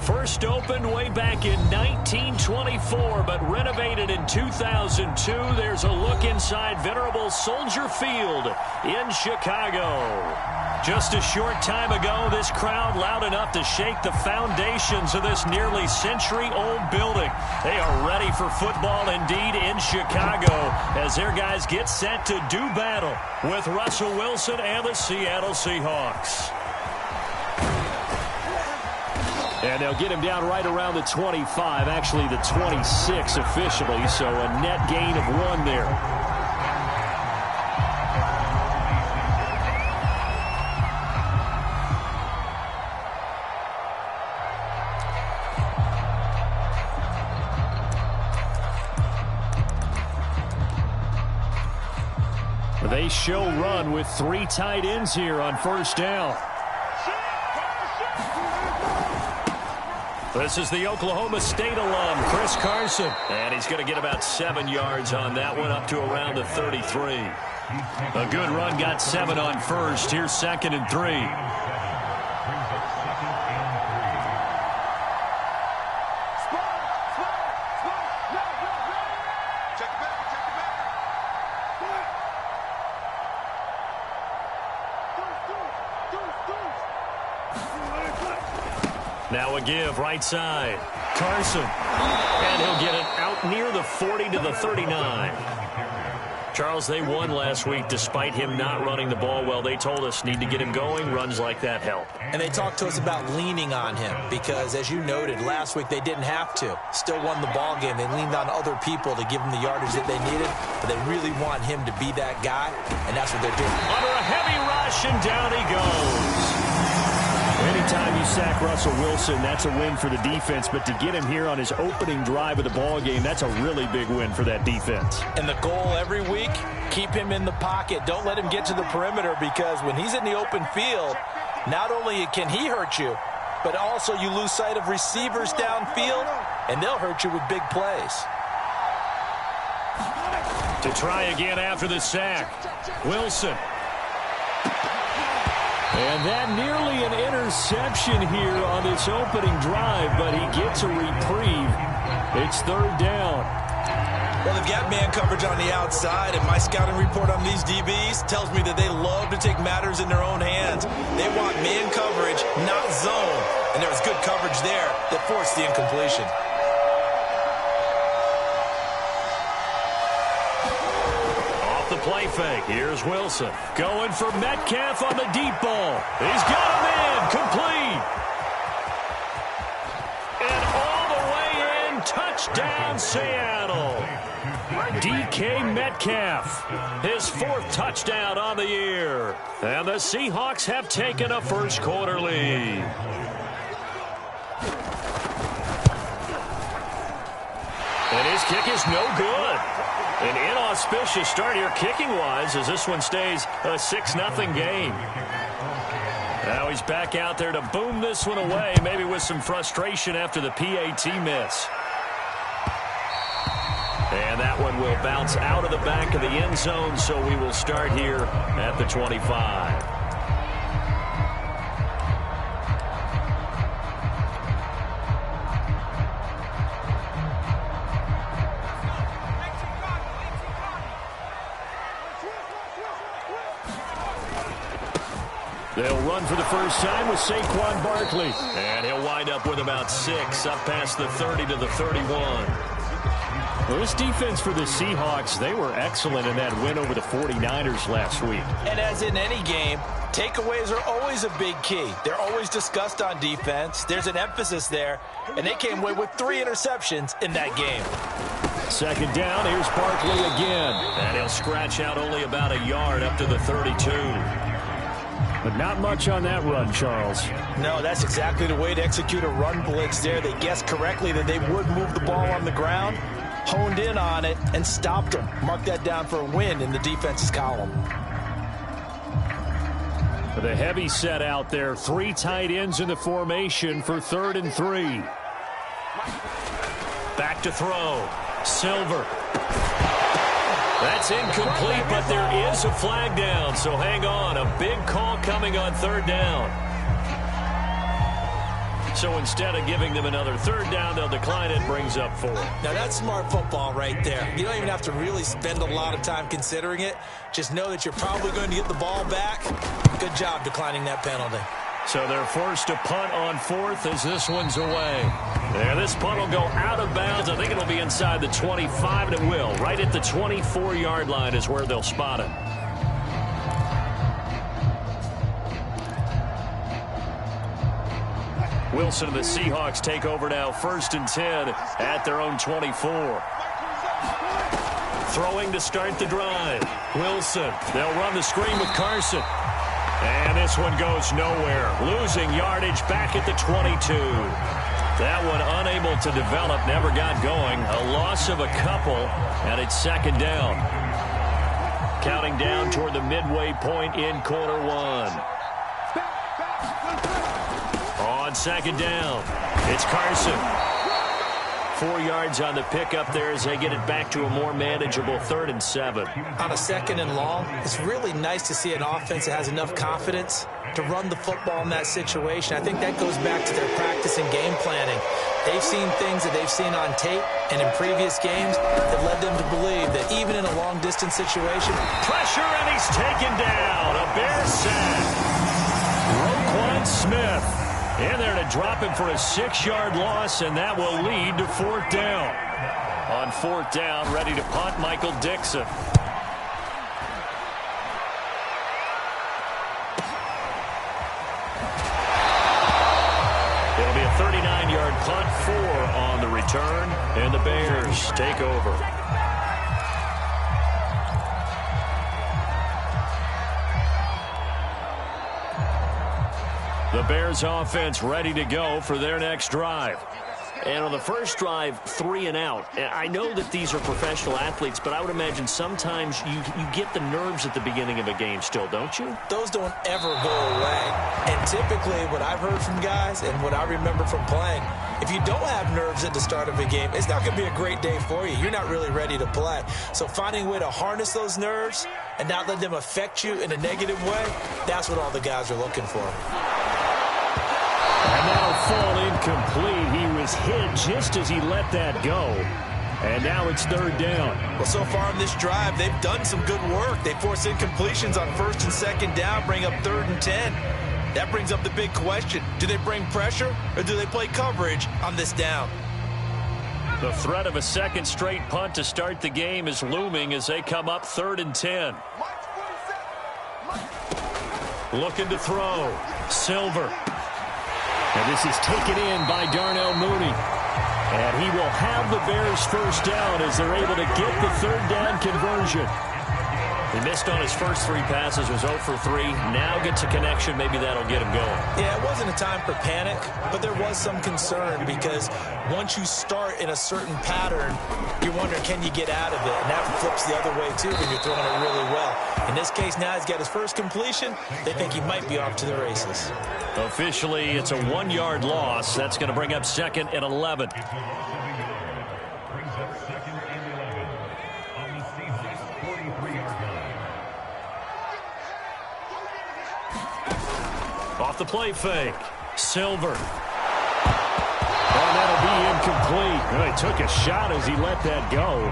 First opened way back in 1924, but renovated in 2002. There's a look inside venerable Soldier Field in Chicago. Just a short time ago, this crowd loud enough to shake the foundations of this nearly century-old building. They are ready for football indeed in Chicago as their guys get set to do battle with Russell Wilson and the Seattle Seahawks. And they'll get him down right around the 25, actually the 26 officially, so a net gain of 1 there. They show run with 3 tight ends here on first down. This is the Oklahoma State alum, Chris Carson. And he's going to get about 7 yards on that one, up to around the 33. A good run, got 7 on first. Here's 2nd and 3. Now a give, right side. Carson. And he'll get it out near the 40 to the 39. Charles, they won last week despite him not running the ball well. They told us need to get him going. Runs like that help. And they talked to us about leaning on him because, as you noted, last week they didn't have to. Still won the ball game. They leaned on other people to give them the yardage that they needed, but they really want him to be that guy, and that's what they're doing. Under a heavy rush, and down he goes. Anytime you sack Russell Wilson, that's a win for the defense. But to get him here on his opening drive of the ball game, that's a really big win for that defense. And the goal every week, keep him in the pocket. Don't let him get to the perimeter because when he's in the open field, not only can he hurt you, but also you lose sight of receivers downfield, and they'll hurt you with big plays. To try again after the sack, Wilson. And that nearly an interception here on this opening drive, but he gets a reprieve. It's 3rd down. Well, they've got man coverage on the outside, and my scouting report on these DBs tells me that they love to take matters in their own hands. They want man coverage, not zone. And there was good coverage there that forced the incompletion. Play fake. Here's Wilson. Going for Metcalf on the deep ball. He's got him in. Complete. And all the way in. Touchdown, Seattle. DK Metcalf. His 4th touchdown on the year. And the Seahawks have taken a first quarter lead. And his kick is no good. An inauspicious start here kicking-wise as this one stays a 6-0 game. Now he's back out there to boom this one away, maybe with some frustration after the PAT miss. And that one will bounce out of the back of the end zone, so we will start here at the 25. They'll run for the first time with Saquon Barkley. And he'll wind up with about 6 up past the 30 to the 31. Well, this defense for the Seahawks, they were excellent in that win over the 49ers last week. And as in any game, takeaways are always a big key. They're always discussed on defense. There's an emphasis there. And they came away with 3 interceptions in that game. 2nd down, here's Barkley again. And he'll scratch out only about a yard up to the 32. But not much on that run, Charles. No, that's exactly the way to execute a run blitz there. They guessed correctly that they would move the ball on the ground, honed in on it, and stopped them. Mark that down for a win in the defense's column. The heavy set out there. 3 tight ends in the formation for 3rd and 3. Back to throw. Silver. That's incomplete, but there is a flag down, so hang on. A big call coming on 3rd down. So instead of giving them another third down, they'll decline it, brings up 4. Now, that's smart football right there. You don't even have to really spend a lot of time considering it. Just know that you're probably going to get the ball back. Good job declining that penalty. So they're forced to punt on 4th as this one's away. There, this punt will go out of bounds. I think it'll be inside the 25, and it will. Right at the 24-yard line is where they'll spot it. Wilson and the Seahawks take over now, 1st and 10 at their own 24. Throwing to start the drive. Wilson. They'll run the screen with Carson. And this one goes nowhere. Losing yardage back at the 22. That one unable to develop, never got going. A loss of a couple, and it's 2nd down. Counting down toward the midway point in quarter 1. On 2nd down, it's Carson. 4 yards on the pickup there as they get it back to a more manageable 3rd and 7. On a 2nd and long, it's really nice to see an offense that has enough confidence to run the football in that situation. I think that goes back to their practice and game planning. They've seen things that they've seen on tape and in previous games that led them to believe that even in a long-distance situation. Pressure, and he's taken down. A Bear sack. Roquan Smith in there to drop him for a 6-yard loss, and that will lead to 4th down. On 4th down, ready to punt, Michael Dixon. It'll be a 39-yard punt, 4 on the return, and the Bears take over. The Bears offense ready to go for their next drive. And on the first drive, 3 and out. I know that these are professional athletes, but I would imagine sometimes you get the nerves at the beginning of a game still, don't you? Those don't ever go away. And typically what I've heard from guys and what I remember from playing, if you don't have nerves at the start of a game, it's not going to be a great day for you. You're not really ready to play. So finding a way to harness those nerves and not let them affect you in a negative way, that's what all the guys are looking for. And that'll fall incomplete. He was hit just as he let that go. And now it's 3rd down. Well, so far in this drive, they've done some good work. They force incompletions on 1st and 2nd down, bring up 3rd and 10. That brings up the big question. Do they bring pressure or do they play coverage on this down? The threat of a 2nd straight punt to start the game is looming as they come up 3rd and 10. Looking to throw. Silver. And this is taken in by Darnell Mooney. And he will have the Bears' 1st down as they're able to get the 3rd down conversion. He missed on his first 3 passes, was 0 for 3. Now gets a connection. Maybe that'll get him going. Yeah, it wasn't a time for panic, but there was some concern because once you start in a certain pattern, you're wondering, can you get out of it? And that flips the other way, too, when you're throwing it really well. In this case, now he's got his first completion. They think he might be off to the races. Officially, it's a 1-yard loss. That's going to bring up 2nd and 11. Off the play fake. Silver. And that'll be incomplete. Well, he took a shot as he let that go.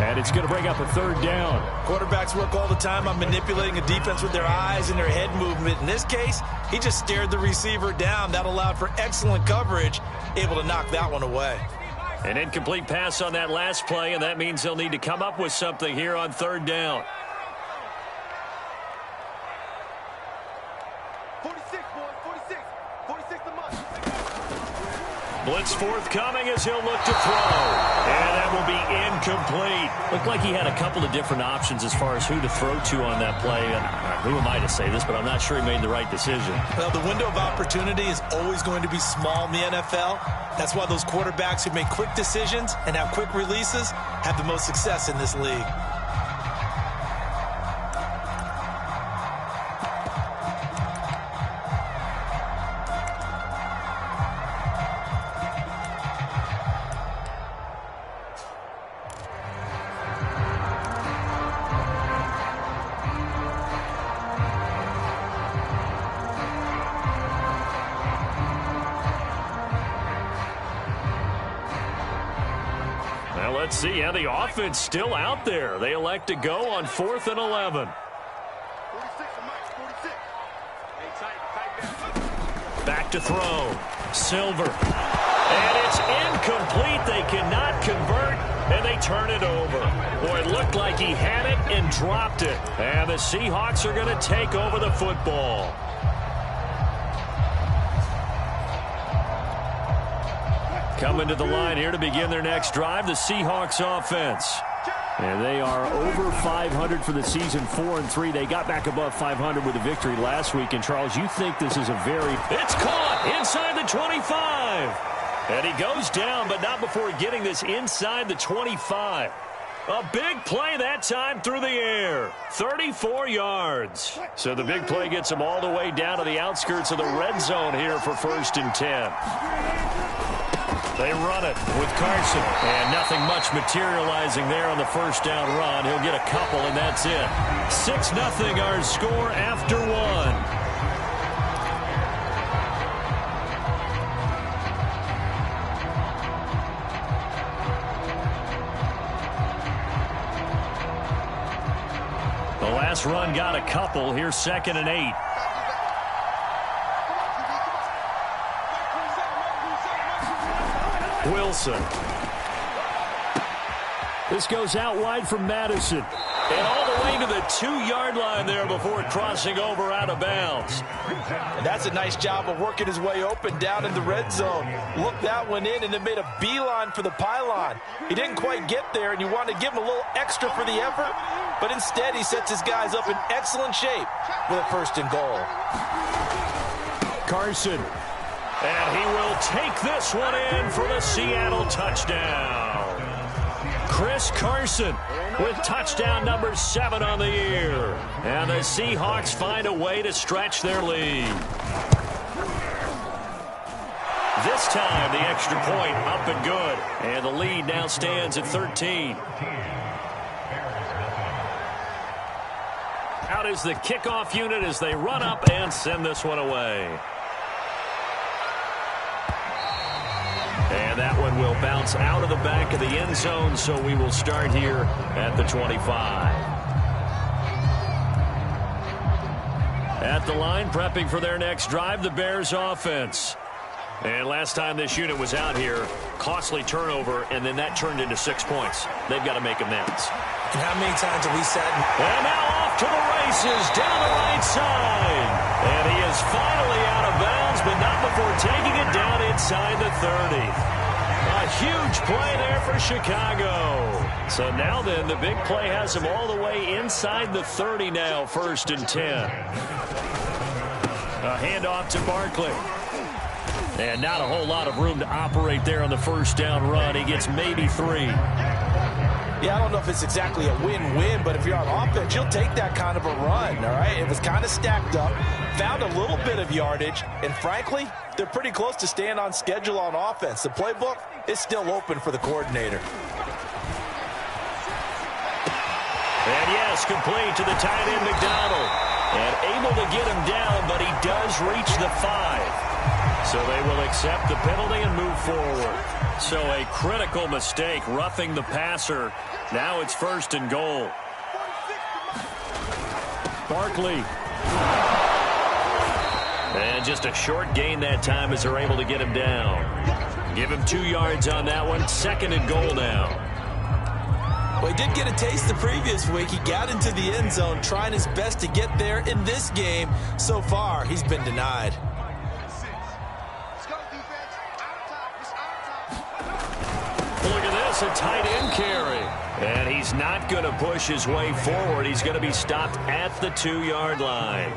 And it's going to bring up a 3rd down. Quarterbacks work all the time on manipulating a defense with their eyes and their head movement. In this case, he just stared the receiver down. That allowed for excellent coverage, able to knock that one away. An incomplete pass on that last play, and that means they'll need to come up with something here on 3rd down. 46 the month. Blitz forthcoming as he'll look to throw. And that will be incomplete. Looked like he had a couple of different options as far as who to throw to on that play. And who am I to say this, but I'm not sure he made the right decision. Well, the window of opportunity is always going to be small in the NFL. That's why those quarterbacks who make quick decisions and have quick releases have the most success in this league. let's see how the offense still out there. They elect to go on 4th and 11. Back to throw. Silver. And it's incomplete. They cannot convert, and they turn it over. Boy, it looked like he had it and dropped it. And the Seahawks are going to take over the football. Coming to the line here to begin their next drive, the Seahawks offense. And they are over 500 for the season, 4-3. They got back above 500 with a victory last week. And, Charles, you think this is a very... It's caught inside the 25. And he goes down, but not before getting this inside the 25. A big play that time through the air. 34 yards. So the big play gets him all the way down to the outskirts of the red zone here for 1st and 10. They run it with Carson, and nothing much materializing there on the first down run. He'll get a couple, and that's it. 6-0 our score after one. The last run got a couple. Here's 2nd and 8. Wilson. This goes out wide from Madison. And all the way to the 2-yard line there before crossing over out of bounds. And that's a nice job of working his way open down in the red zone. Looked that one in and then made a beeline for the pylon. He didn't quite get there, and you want to give him a little extra for the effort. But instead, he sets his guys up in excellent shape with a 1st and goal. Carson. And he will take this one in for the Seattle touchdown. Chris Carson with touchdown number 7 on the year. And the Seahawks find a way to stretch their lead. This time, the extra point up and good. And the lead now stands at 13. Out is the kickoff unit as they run up and send this one away. And that one will bounce out of the back of the end zone, so we will start here at the 25. At the line, prepping for their next drive, the Bears offense. And last time this unit was out here, costly turnover, and then that turned into 6 points. They've got to make amends. And how many times have we sat? And now off to the races, down the right side. And he is finally out of bounds, but not before taking it down inside the 30. A huge play there for Chicago. So now then, the big play has him all the way inside the 30 now, 1st and 10. A handoff to Barkley. And not a whole lot of room to operate there on the first down run. He gets maybe 3. Yeah, I don't know if it's exactly a win-win, but if you're on offense, you'll take that kind of a run, all right? It was kind of stacked up, found a little bit of yardage, and frankly, they're pretty close to staying on schedule on offense. The playbook is still open for the coordinator. And yes, complete to the tight end, McDonald. And able to get him down, but he does reach the 5. So they will accept the penalty and move forward. So a critical mistake, roughing the passer. Now it's 1st and goal. Barkley. And just a short gain that time as they're able to get him down. Give him 2 yards on that one. 2nd and goal now. Well, he did get a taste the previous week. He got into the end zone trying his best to get there in this game. So far, he's been denied. Look at this, a tight end carry. And he's not going to push his way forward. He's going to be stopped at the 2-yard line.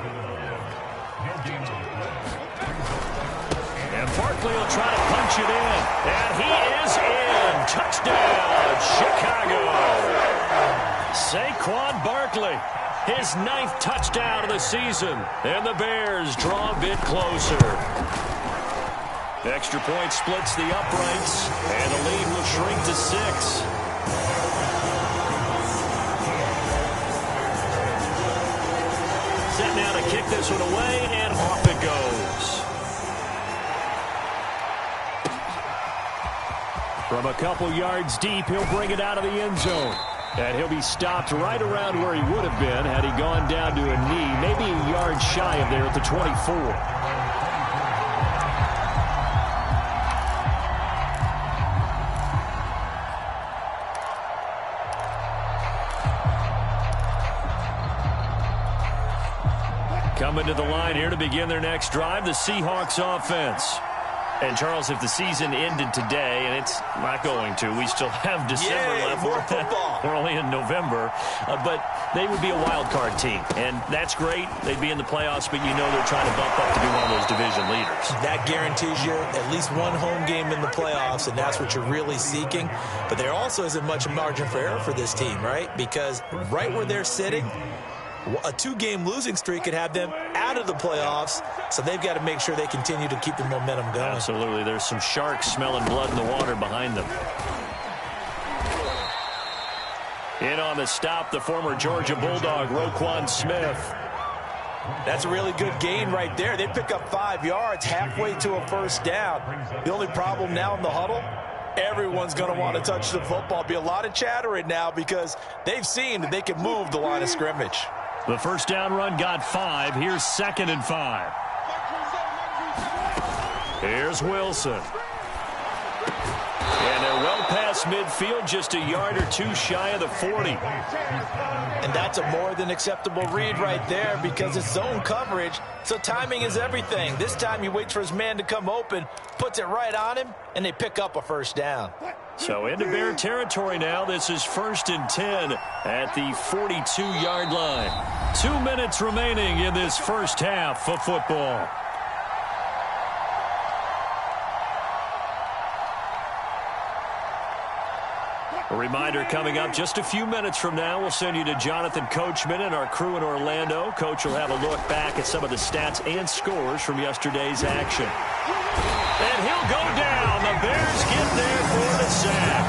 And Barkley will try to punch it in. And he is in. Touchdown, Chicago. Saquon Barkley, his 9th touchdown of the season. And the Bears draw a bit closer. Extra point splits the uprights, and the lead will shrink to 6. Set now to kick this one away, and off it goes. From a couple yards deep, he'll bring it out of the end zone. And he'll be stopped right around where he would have been had he gone down to a knee, maybe a yard shy of there at the 24. Coming to the line here to begin their next drive, the Seahawks offense. And, Charles, if the season ended today, and it's not going to, we still have December left. More football. We're only in November. But they would be a wild card team. And that's great. They'd be in the playoffs, but you know they're trying to bump up to be one of those division leaders. That guarantees you at least one home game in the playoffs, and that's what you're really seeking. But there also isn't much margin for error for this team, right? Because right where they're sitting, a 2-game losing streak could have them out of the playoffs, so they've got to make sure they continue to keep the momentum going. Absolutely. There's some sharks smelling blood in the water behind them. In on the stop, the former Georgia Bulldog, Roquan Smith. That's a really good gain right there. They pick up 5 yards halfway to a first down. The only problem now in the huddle, everyone's going to want to touch the football. Be a lot of chattering now because they've seen that they can move the line of scrimmage. The first down run got 5. Here's 2nd and 5. Here's Wilson. And they're well past midfield, just a yard or 2 shy of the 40. And that's a more than acceptable read right there because it's zone coverage, so timing is everything. This time he waits for his man to come open, puts it right on him, and they pick up a first down. So into Bear territory now. This is 1st and 10 at the 42-yard line. 2 minutes remaining in this first half of football. A reminder coming up just a few minutes from now. We'll send you to Jonathan Coachman and our crew in Orlando. Coach will have a look back at some of the stats and scores from yesterday's action. And he'll go down. The Bears get there for the sack.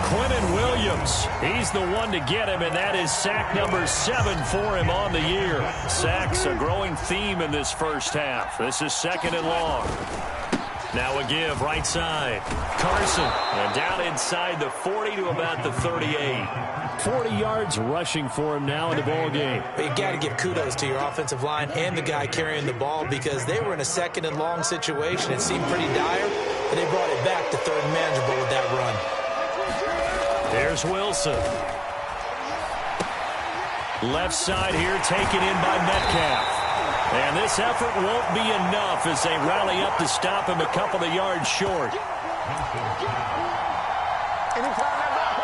Quentin Williams, he's the one to get him, and that is sack number 7 for him on the year. Sacks a growing theme in this first half. This is 2nd and long. Now a give right side. Carson, and down inside the 40 to about the 38. 40 yards rushing for him now in the ball game. But you got to give kudos to your offensive line and the guy carrying the ball because they were in a 2nd and long situation. It seemed pretty dire, and they brought it back to 3rd and manageable with that run. There's Wilson. Left side here taken in by Metcalf. And this effort won't be enough as they rally up to stop him a couple of yards short.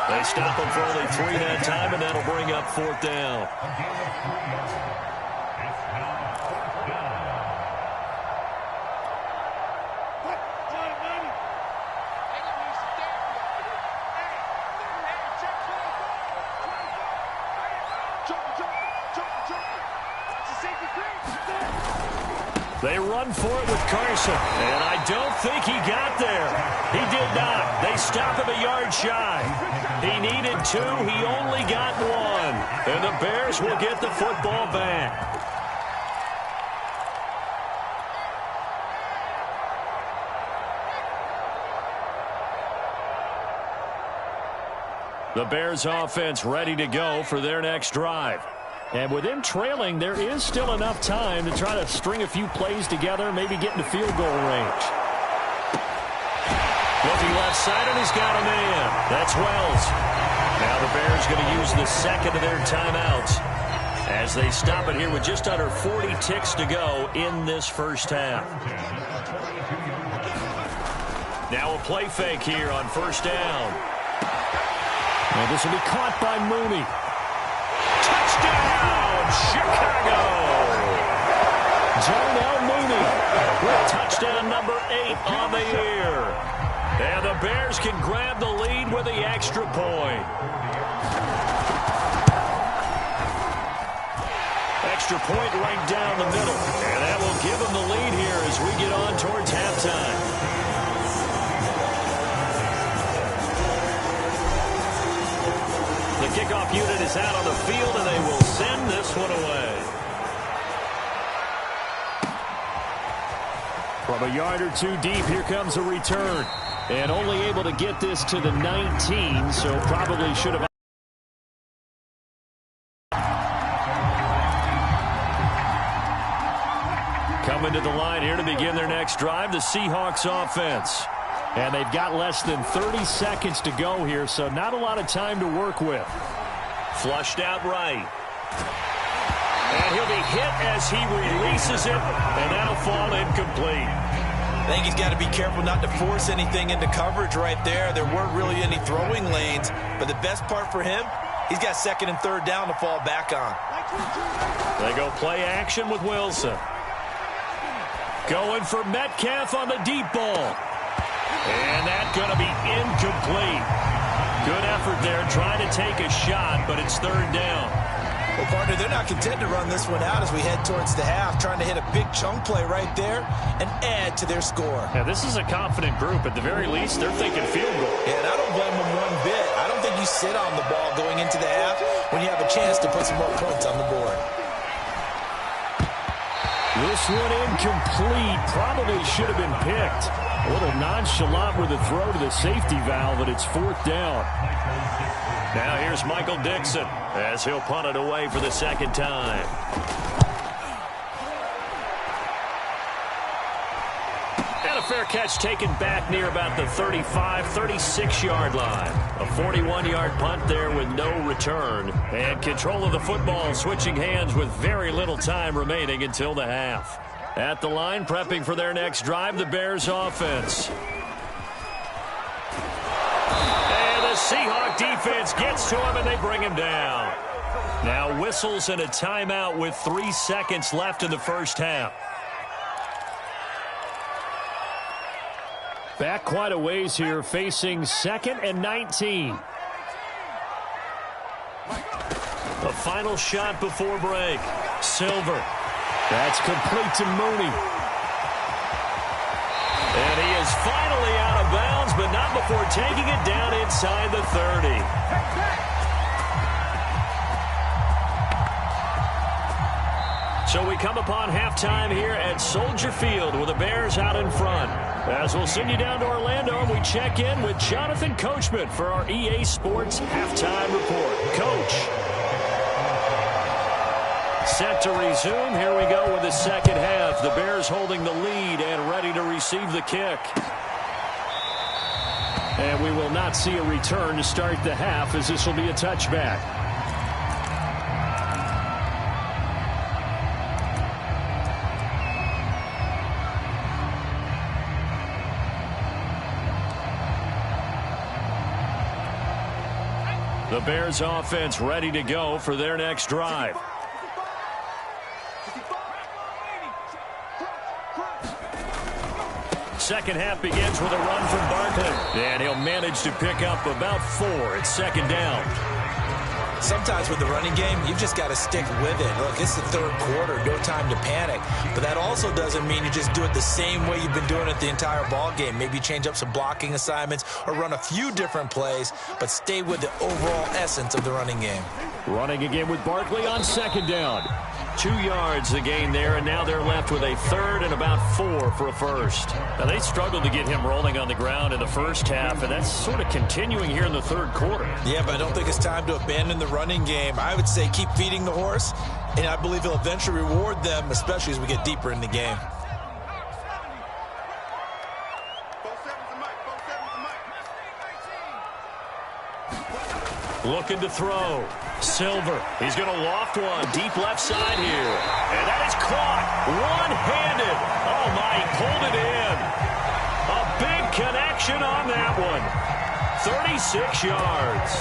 They stop him for only 3 that time, and that'll bring up 4th down. They run for it with Carson, and I don't think he got there. He did not. They stop him a yard shy. He needed 2. He only got 1. And the Bears will get the football back. The Bears offense ready to go for their next drive. And with him trailing, there is still enough time to try to string a few plays together, maybe get into field goal range. Looking left side, and he's got a man. That's Wells. Now the Bears going to use the 2nd of their timeouts as they stop it here with just under 40 ticks to go in this first half. Now a play fake here on 1st down. And this will be caught by Mooney. Touchdown, Chicago! Darnell Mooney with touchdown number 8 on the year. And the Bears can grab the lead with the extra point. Extra point right down the middle. And that will give them the lead here as we get on towards halftime. The kickoff unit is out on the field, and they will send this one away. From a yard or 2 deep, here comes a return. And only able to get this to the 19, so probably should have. Coming to the line here to begin their next drive, the Seahawks offense. And they've got less than 30 seconds to go here, so not a lot of time to work with. Flushed out right. And he'll be hit as he releases it, and that'll fall incomplete. I think he's got to be careful not to force anything into coverage right there. There weren't really any throwing lanes, but the best part for him, he's got second and third down to fall back on. They go play action with Wilson. Going for Metcalf on the deep ball. And that's going to be incomplete. Good effort there trying to take a shot, but it's third down. Well, partner, they're not content to run this one out as we head towards the half, trying to hit a big chunk play right there and add to their score. Yeah, this is a confident group. At the very least, they're thinking field goal. Yeah, and I don't blame them one bit. I don't think you sit on the ball going into the half when you have a chance to put some more points on the board. This one incomplete. Probably should have been picked. A little nonchalant with a throw to the safety valve, but it's fourth down. Now here's Michael Dixon as he'll punt it away for the second time. And a fair catch taken back near about the 35, 36-yard line. A 41-yard punt there with no return. And control of the football switching hands with very little time remaining until the half. At the line, prepping for their next drive, the Bears offense. And the Seahawk defense gets to him, and they bring him down. Now whistles and a timeout with 3 seconds left in the first half. Back quite a ways here, facing 2nd and 19. The final shot before break. Silver. That's complete to Mooney. And he is finally out of bounds, but not before taking it down inside the 30. So we come upon halftime here at Soldier Field with the Bears out in front. As we'll send you down to Orlando, and we check in with Jonathan Coachman for our EA Sports Halftime Report. Coach. Set to resume. Here we go with the second half. The Bears holding the lead and ready to receive the kick. And we will not see a return to start the half, as this will be a touchback. The Bears offense ready to go for their next drive. Second half begins with a run from Barkley. And he'll manage to pick up about 4 at second down. Sometimes with the running game, you've just got to stick with it. Look, it's the third quarter, no time to panic. But that also doesn't mean you just do it the same way you've been doing it the entire ball game. Maybe change up some blocking assignments or run a few different plays, but stay with the overall essence of the running game. Running again with Barkley on second down. 2 yards the gain there, and now they're left with a third and about 4 for a first. Now, they struggled to get him rolling on the ground in the first half, and that's sort of continuing here in the third quarter. Yeah, but I don't think it's time to abandon the running game. I would say keep feeding the horse, and I believe he'll eventually reward them, especially as we get deeper in the game. Looking to throw. Silver. He's going to loft one deep left side here. And that is caught. One-handed. Oh, my, he pulled it in. A big connection on that one. 36 yards.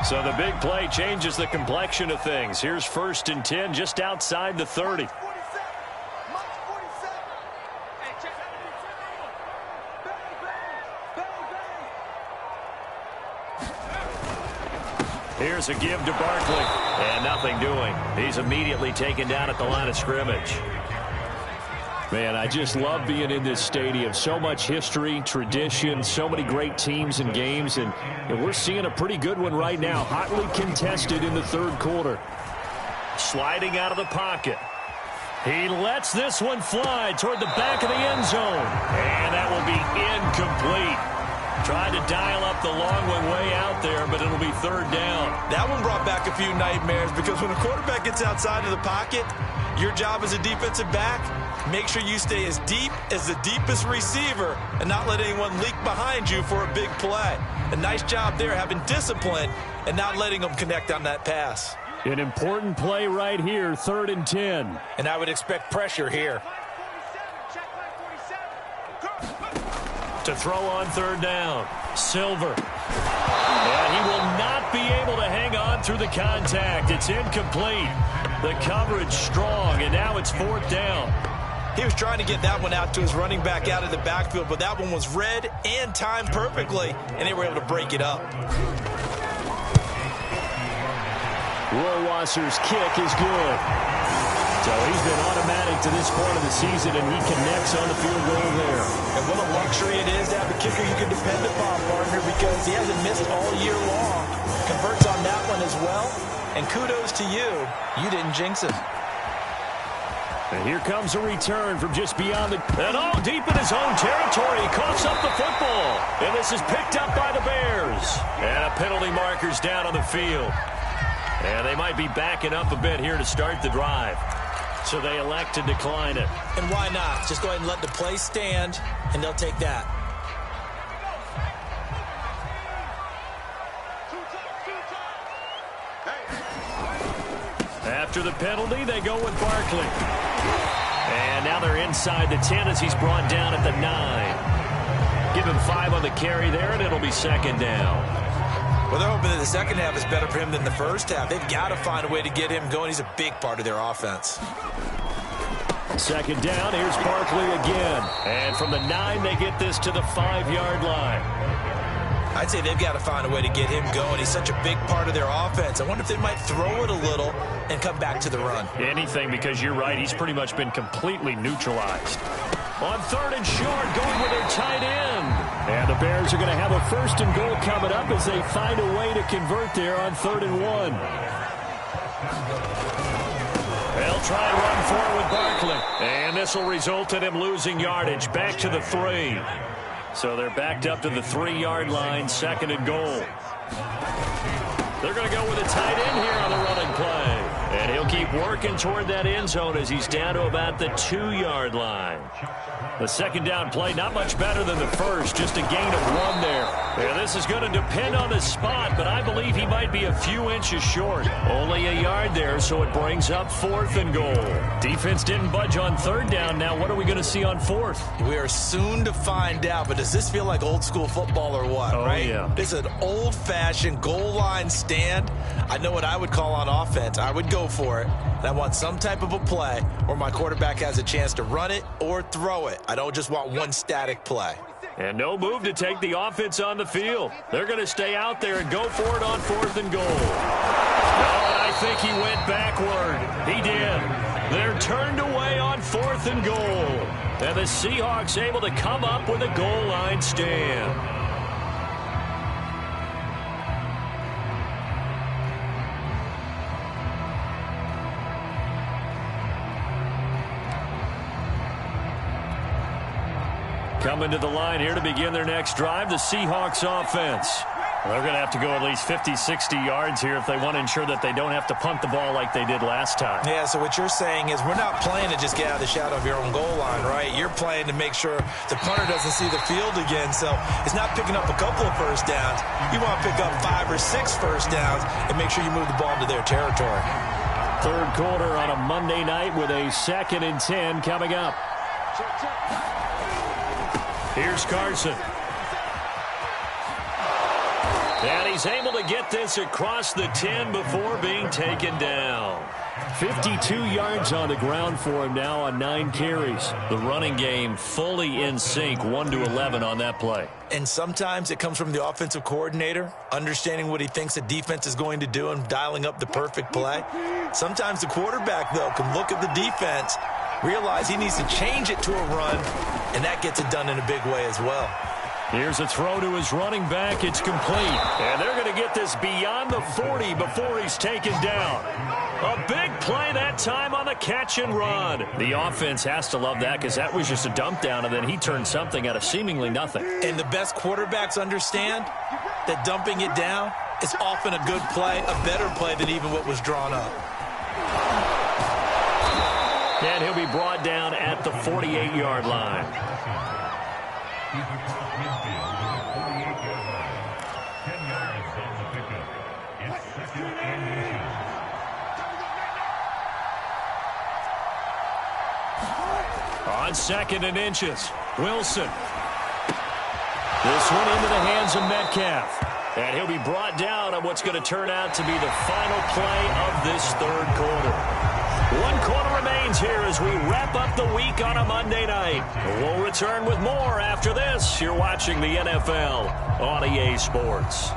So the big play changes the complexion of things. Here's 1st and 10 just outside the 30. Here's a give to Barkley, and nothing doing. He's immediately taken down at the line of scrimmage. Man, I just love being in this stadium. So much history, tradition, so many great teams and games, and we're seeing a pretty good one right now, hotly contested in the third quarter. sliding out of the pocket. He lets this one fly toward the back of the end zone. And that will be incomplete. Tried to dial up the long one way out there, but it'll be third down. That one brought back a few nightmares because when a quarterback gets outside of the pocket, your job as a defensive back, make sure you stay as deep as the deepest receiver and not let anyone leak behind you for a big play. A nice job there having discipline and not letting them connect on that pass. An important play right here, 3rd and 10. And I would expect pressure here. To throw on 3rd down, Silver. And he will not be able to hang on through the contact. It's incomplete. The coverage strong, and now it's 4th down. He was trying to get that one out to his running back out of the backfield, but that one was read and timed perfectly, and they were able to break it up. Rohrwasser's kick is good. So he's been automatic to this point of the season, and he connects on the field goal there. And what a luxury it is to have a kicker you can depend upon, partner, because he hasn't missed all year long. Converts on that one as well. And kudos to you. You didn't jinx it. And here comes a return from just beyond the... And all deep in his own territory. He coughs up the football. And this is picked up by the Bears. And a penalty marker's down on the field. And they might be backing up a bit here to start the drive. So they elect to decline it. And why not? Just go ahead and let the play stand, and they'll take that. After the penalty, they go with Barkley. And now they're inside the 10 as he's brought down at the 9. Give him 5 on the carry there, and it'll be 2nd down. Well, they're hoping that the second half is better for him than the first half. They've got to find a way to get him going. He's a big part of their offense. 2nd down, here's Barkley again. And from the 9, they get this to the 5-yard line. I'd say they've got to find a way to get him going. He's such a big part of their offense. I wonder if they might throw it a little and come back to the run. Anything, because you're right. He's pretty much been completely neutralized. On 3rd and short, going with their tight end. And the Bears are going to have a 1st and goal coming up as they find a way to convert there on 3rd and 1. They'll try and run forward with Barkley. And this will result in him losing yardage back to the 3. So they're backed up to the 3-yard line, 2nd and goal. They're going to go with a tight end here on the running play. And he'll keep working toward that end zone as he's down to about the 2-yard line. The 2nd down play, not much better than the first, just a gain of 1 there. Yeah, this is going to depend on the spot, but I believe he might be a few inches short. Only a yard there, so it brings up 4th and goal. Defense didn't budge on 3rd down. Now what are we going to see on 4th? We are soon to find out, but does this feel like old school football or what, right? Yeah. This is an old-fashioned goal line stand. I know what I would call on offense. I would go for it. And I want some type of a play where my quarterback has a chance to run it or throw it. I don't just want one static play. And no move to take the offense on the field. They're going to stay out there and go for it on 4th and goal. Oh, and I think he went backward. He did. They're turned away on 4th and goal. And the Seahawks able to come up with a goal line stand. Coming to the line here to begin their next drive, the Seahawks offense. They're going to have to go at least 50, 60 yards here if they want to ensure that they don't have to punt the ball like they did last time. Yeah, so what you're saying is we're not playing to just get out of the shadow of your own goal line, right? You're playing to make sure the punter doesn't see the field again. So it's not picking up a couple of first downs. You want to pick up 5 or 6 first downs and make sure you move the ball into their territory. 3rd quarter on a Monday night with a 2nd and 10 coming up. Here's Carson. And he's able to get this across the 10 before being taken down. 52 yards on the ground for him now on 9 carries. The running game fully in sync, 1 to 11 on that play. And sometimes it comes from the offensive coordinator, understanding what he thinks the defense is going to do and dialing up the perfect play. Sometimes the quarterback, though, can look at the defense, realize he needs to change it to a run, and that gets it done in a big way as well. Here's a throw to his running back. It's complete. And they're going to get this beyond the 40 before he's taken down. A big play that time on the catch and run. The offense has to love that because that was just a dump down, and then he turned something out of seemingly nothing. And the best quarterbacks understand that dumping it down is often a good play, a better play than even what was drawn up. And he'll be brought down at the 48-yard line. On 2nd and inches, Wilson. This one into the hands of Metcalf. And he'll be brought down on what's going to turn out to be the final play of this third quarter. 1 quarter remains here as we wrap up the week on a Monday night. We'll return with more after this. You're watching the NFL on EA Sports.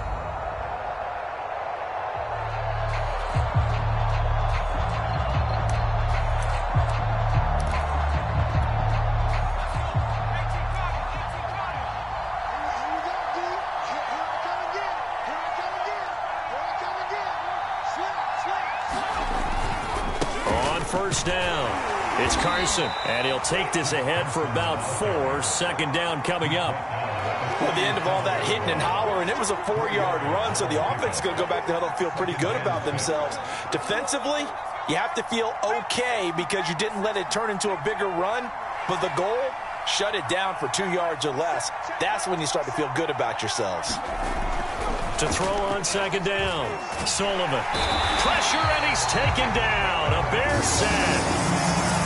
First down. It's Carson, and he'll take this ahead for about 4. 2nd down coming up. At the end of all that hitting and hollering, it was a 4-yard run, so the offense is going to go back to huddle and feel pretty good about themselves. Defensively, you have to feel okay because you didn't let it turn into a bigger run, but the goal, shut it down for 2 yards or less. That's when you start to feel good about yourselves. To throw on 2nd down, Sullivan. Pressure, and he's taken down. A Bear sack.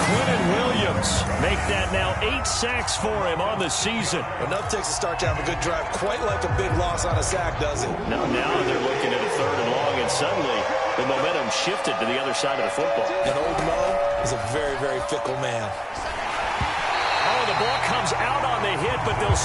Quinnen Williams make that now 8 sacks for him on the season. Enough takes to start to have a good drive. Quite like a big loss on a sack, does it? Now they're looking at a 3rd and long, and suddenly the momentum shifted to the other side of the football. And Old Mo is a very, very fickle man. Oh, the ball comes out on the hit, but they'll